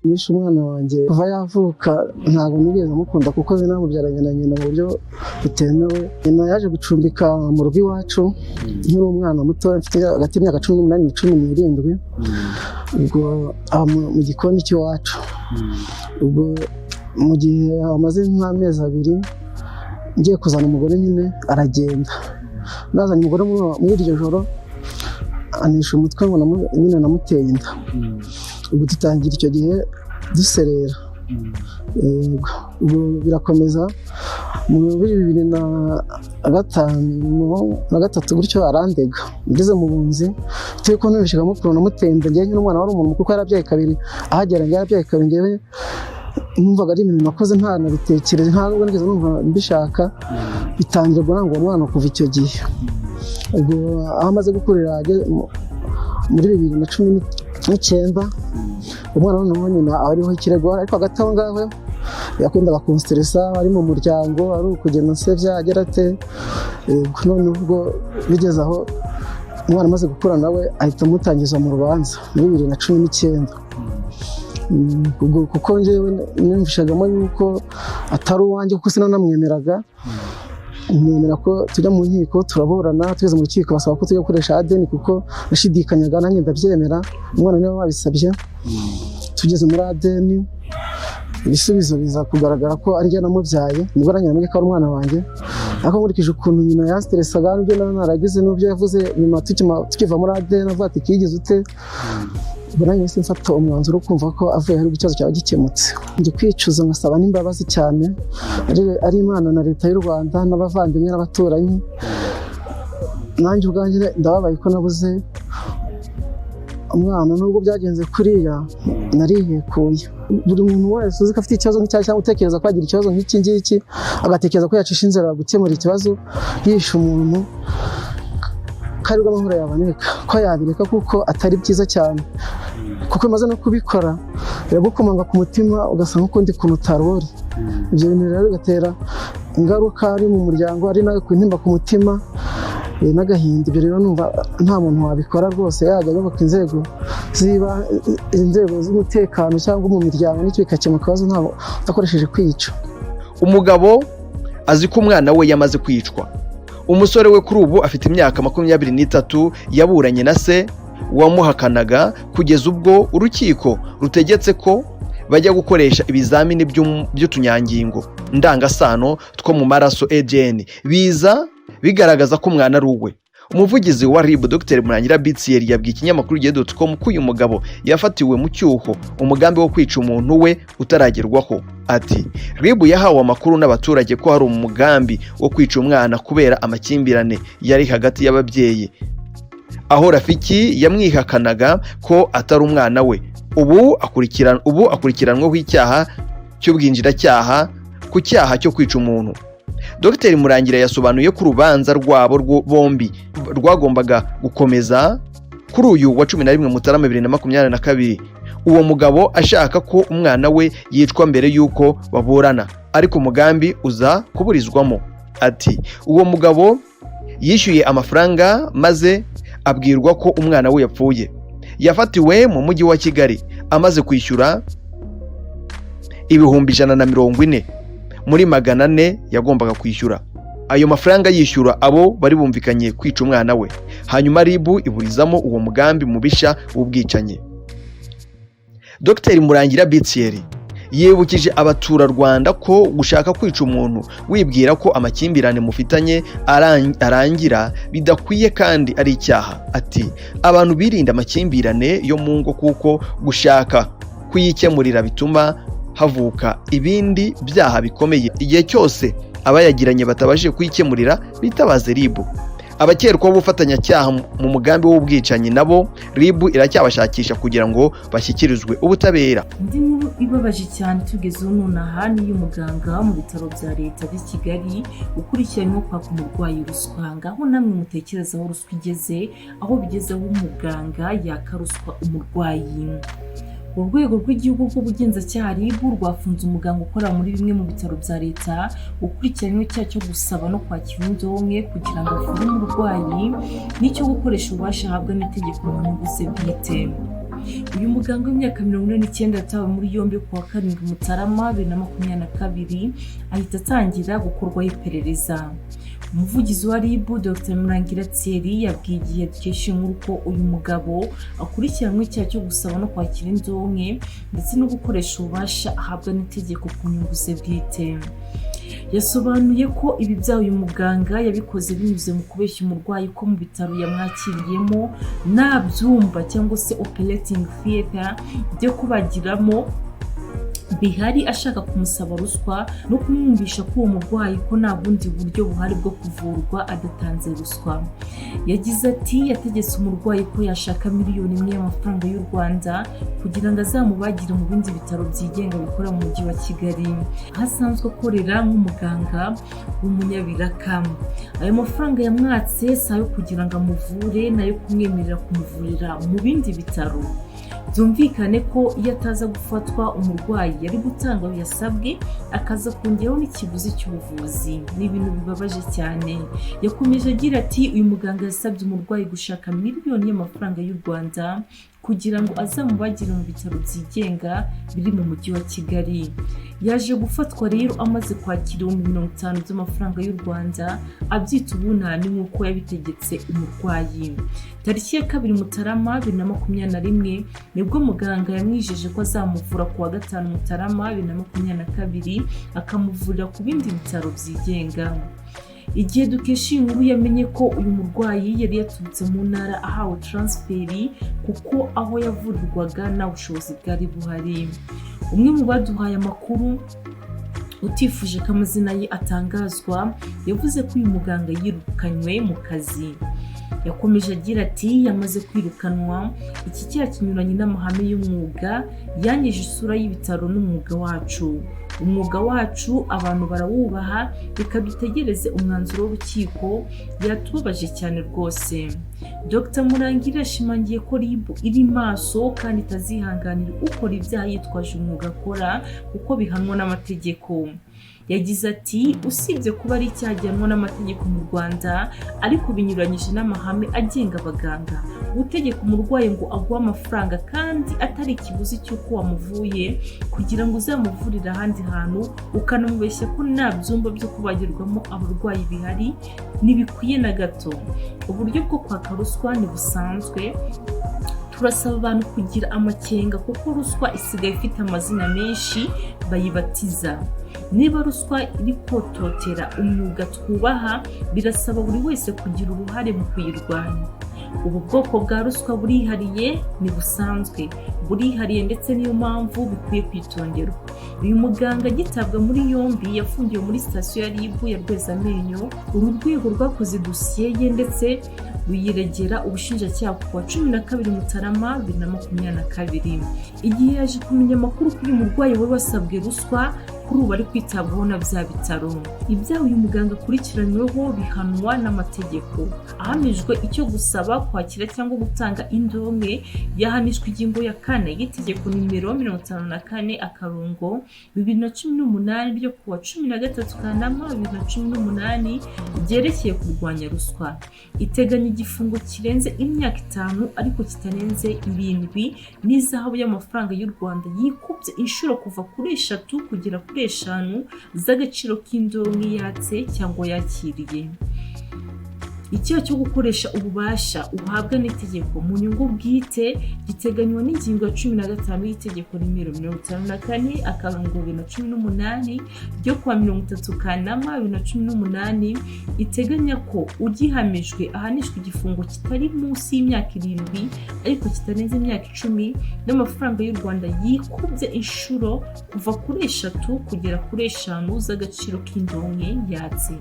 nishe umwana wanjye kuva yavuka ntabwo nigeze mukunda kuko namubyaranye na nyina mu buryo butemewe. Nyina yaje gucumbika mu rugo iwacu nkiri umwana muto mfite hagati y'imyaka 18 na 17. Ubwo mu gikoni cy'iwacu. Ubwo mu gihe amaze nk'amezi 2 ngiye kuzana umugore nyine aragenda. Nazanye umugore muri iryo joro anisha umutwe ngo nyine namuteye inda. Ubwo dutangira icyo gihe duserera. Ubwo birakomeza mu 2005 gutyo arandega. Ngeze mu bunzi tuye ko nubishika mukuru namuteye inda ngiye n'umwana wari umuntu kuko yarabyaye kabiri ahagera yarabyaye kabiri ngiye numvaga ari ibintu nakoze nta nabitekereza ntabwo nigeze numva mbishaka. Bitangira ngo umwana kuva icyo gihe. Ubwo amaze gukurira muri 2019 umwana noneho nyina ariho ikirego ariko hagati aho ngaho yakundaga kunstressa ari mu muryango ari ukugenda nsevya agera ate. None ubwo bigeze aho umwana amaze gukura nawe ahita mutangiza mu rubanza muri 2019. Kuko njyewe nimvishagamo yuko atari uwanjye kuko sinanamwemeraga. Nemera ko tujya mu nkiko turaburana tugeze mu rukiko basaba ko tujya gukoresha ADN kuko nashidikanyaga nanjye ndabyemera. Umwana niwe wabisabye. Tugeze muri ADN ibisubizo biza kugaragara ko ari njye namubyaye. Nibwo namenye ko ari umwana wanjye. Ariko nkurikije ukuntu nyina yastressaga n'ibyo naragize n'ubyo yavuze nyuma tukiva muri ADN avuga ati kigize ute. Buranye se mfata umwanzuro kumva ko avuye hari ikibazo cyawe gikemutse. Ndi kwicuza ngasaba n'imbabazi cyane ari Imana na leta y'u Rwanda n'abavandimwe n'abaturanyi. Nanjye ubwanjye ndababaye ko nabuze umwana nubwo byagenze kuriya narihekuye. Buri muntu wese uzi ko afite ikibazo nk'icyo cyangwa utekereza ko agira ikibazo nk'iki ngiki agatekereza ko yacisha inzira gukemura ikibazo yishe umuntu karibwa amahoro yaboneka ko yabireka kuko atari byiza cyane kuko maze no kubikora biragukomanga ku mutima ugasanga ukundi kuntu utarori. Ibyo bintu rero bigatera ingaruka ari mu muryango ari nawe kwintimba ku mutima n'agahinda. Ibyo rero numva nta muntu wabikora rwose yajya ayoboka inzego z'umutekano cyangwa mu miryango n'icyo bikakemura ikibazo ntabwo akoresheje kwica. Umugabo azi ko umwana we yamaze kwicwa. Umusore we kuri ubu afite imyaka 23 yaburanye na se wamuhakanaga kugeza ubwo urukiko rutegetse ko bajya gukoresha ibizamini by'utunyangingo ndangasano two mu maraso ADN biza bigaragaza ko umwana ari uwe. Umuvugizi wa RIB Dr Murangira Bitsiyeri yabwiye ikinyamakuru gihe.com ko uyu mugabo yafatiwe mu cyuho umugambi wo kwica umuntu we utaragerwaho. Ati RIB yahawe amakuru n'abaturage ko hari umugambi wo kwica umwana kubera amakimbirane yari hagati y'ababyeyi, aho Rafiki yamwihakanaga ko atari umwana we. Ubu akurikiranweho icyaha cy'ubwinjiracyaha ku cyaha cyo kwica umuntu. Dr Murangira yasobanuye ko urubanza rwabo bombi rwagombaga gukomeza kuri uyu wa 11 Mutarama 2022, uwo mugabo ashaka ko umwana we yicwa mbere yuko baburana, ariko umugambi uza kuburizwamo. Ati uwo mugabo yishyuye amafaranga maze abwirwa ko umwana we yapfuye. Yafatiwe mu mujyi wa Kigali amaze kwishyura ibihumbi 140 muri 400 yagombaga kwishyura. Ayo mafaranga yishyura abo bari bumvikanye kwica umwana we, hanyuma RIB iburizamo uwo mugambi mubisha w'ubwicanye. Dr Murangira Bitsiyeri yibukije abaturarwanda ko gushaka kwica umuntu wibwira ko amakimbirane mufitanye arangira bidakwiye kandi ari icyaha. Ati abantu birinda amakimbirane yo mu ngo kuko gushaka kuyikemurira bituma havuka ibindi byaha bikomeye. Igihe cyose abayagiranye batabashije kuyikemurira bitabaze RIB. Abakekwaho ubufatanyacyaha mu mugambi w'ubwicanyi nabo RIB iracyabashakisha kugira ngo bashyikirizwe ubutabera. Indi nkuru ibabaje cyane tugezeho nonaha ni y'umuganga mu bitaro bya leta by'i Kigali ukurikiranyweho kwaka umurwayi ruswa. Ngaho namwe mutekereza aho ruswa igeze, aho bigeze aho umuganga yaka ruswa umurwayi. Urwego rw'igihugu rw'ubugenzacyaha RIB rwafunze umuganga ukora muri bimwe mu bitaro bya leta ukurikiranyweho icyaha cyo gusaba no kwakira indonke kugira ngo avure umurwayi n'icyo gukoresha ububasha ahabwa n'itegeko mu nyungu ze bwite. Uyu muganga w'imyaka 49 yatawe muri yombi ku wa 7 Mutarama 2022 ahita atangira gukorwaho iperereza. Umuvugizi wa RIB Dr Murangira Thierry yabwiye Igihe dukesha inkuru ko uyu mugabo akurikiranwe icyaha cyo gusaba no kwakira indonke ndetse no gukoresha ububasha ahabwa n'itegeko ku nyungu ze bwite. Yasobanuye ko ibi byaha uyu muganga yabikoze binyuze mu kubeshya umurwayi ko mu bitaro yamwakiriyemo nta byumba cyangwa se operating theater byo kubagiramo bihari, ashaka kumusaba ruswa no kumwumvisha ko uwo murwayi ko nta bundi buryo buhari bwo kuvurwa adatanze ruswa. Yagize ati yategetse umurwayi ko yashaka miliyoni y'amafaranga y'u Rwanda kugira ngo azamubagire mu bindi bitaro byigenga bikora mu mujyi wa Kigali, ahasanzwe akorera nk'umuganga w'umunyabiraka. Ayo mafaranga yamwatse si ayo kugira ngo amuvure, nayo kumwemerera kumuvurira mu bindi bitaro. Byumvikane ko iyo ataza gufatwa umurwayi yari gutanga yasabwe akaza kongeraho n'ikiguzi cy'ubuvuzi. Ni ibintu bibabaje cyane. Yakomeje agira ati uyu muganga yasabye umurwayi gushaka miliyoni y'amafaranga y'u Rwanda kugira ngo azamubagire mu bitaro byigenga biri mu mujyi wa Kigali. Yaje gufatwa rero amaze kwakira 50 by'amafaranga y'u Rwanda abyita ubunani nk'uko yabitegetse umurwayi. Tariki ya 2 Mutarama 2021 nibwo muganga yamwijeje ko azamuvura ku wa 5 Mutarama 2022 akamuvurira ku bindi bitaro byigenga. Igihe dukesha inkuru yamenye ko uyu murwayi yari yaturutse mu ntara ahawe transferi kuko aho yavurirwaga nta bushobozi bwari buhari. Umwe mu baduhaye amakuru utifuje ko amazina ye atangazwa yavuze ko uyu muganga yirukanywe mu kazi. Yakomeje agira ati yamaze kwirukanwa, iki cyaha kinyuranye n'amahame y'umwuga, yanyeje isura y'ibitaro n'umwuga wacu. Umwuga wacu abantu barawubaha, reka dutegereze umwanzuro w'urukiko, yatubabaje cyane rwose. Dr Murangira yashimangiye ko RIB iri maso kandi itazihanganira ukora ibyaha yitwaje umwuga akora kuko bihanwa n'amategeko. Yagize ati usibye kuba ari icyagenwa n'amategeko mu Rwanda ariko binyuranyije n'amahame agenga abaganga, gutegeka umurwayi ngo aguhe amafaranga kandi atari ikiguzi cy'uko wamuvuye kugira ngo uzamuvurire ahandi hantu, ukanamubeshya ko nta byumba byo kubagirwamo abarwayi bihari, ntibikwiye na gato. Uburyo bwo kwaka ruswa ntibusanzwe. Turasaba abantu kugira amakenga kuko ruswa isigaye ifite amazina menshi bayibatiza. Niba ruswa iri kototera umwuga twubaha, birasaba buri wese kugira uruhare mu kuyirwanya. Ubu bwoko bwa ruswa burihariye, ni busanzwe, burihariye ndetse niyo mpamvu bikwiye kwitonderwa. Uyu muganga agitabwa muri yombi yafungiwe muri sitasiyo ya RIB ya Rwezamenyo. Uru rwego rwakoze dosiye ye ndetse ruyiregera ubushinjacyaha ku wa 12 Mutarama 2022. Igihe yaje kumenya amakuru kuri uyu murwayi wari wasabwe ruswa, kuri ubu ari kwitabwaho na bya bitaro. Ibyaha uyu muganga akurikiranyweho bihanwa n'amategeko. Ahamijwe icyo gusaba, kwakira cyangwa gutanga indonke, yahanishwa ingingo ya 4 y'itegeko nimero 54/2018 ryo ku wa 13 Kanama 2018 ryerekeye kurwanya ruswa. Iteganya igifungo kirenze imyaka 5 ariko kitarenze 7 n'izahabu y'amafaranga y'u Rwanda yikubye inshuro kuva kuri 3 kugera kuri 5 z'agaciro k'indonke yatse cyangwa yakiriye. Icyaha cyo gukoresha ububasha uhabwa n'itegeko mu nyungu bwite giteganywa n'ingingo ya 15 y'itegeko nimero 54/2018 ryo kuwa 30 Kanama 2018 iteganya ko ugihamijwe ahanishwa igifungo kitari munsi y'imyaka 7 ariko kitarenze imyaka 10 n'amafaranga y'u Rwanda yikubye inshuro kuva kuri 3 kugera kuri 5 z'agaciro k'indonke yatse.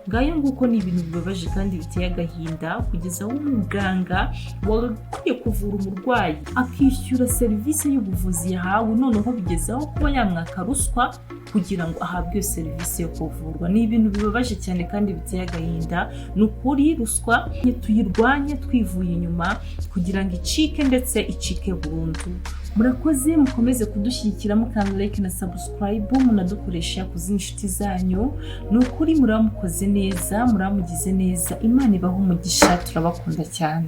Ngayo nguko ni ibintu bibabaje kandi agahinda kugeza aho umuganga wakwiye kuvura umurwayi akishyura serivisi y'ubuvuzi yahawe, noneho bigezaho kuba yamwaka ruswa kugira ngo ahabwe iyo serivisi yo kuvurwa. Ni ibintu bibabaje cyane kandi biteye agahinda. Ni ukuri ruswa tuyirwanye twivuye inyuma kugira ngo icike ndetse icike burundu. Murakoze, mukomeze kudushyigikira mukanda like na subscribe, munadukoresha ku z'inshuti zanyu. Ni ukuri muramukoze neza, muramugize neza. Imana ibahe umugisha, turabakunda cyane.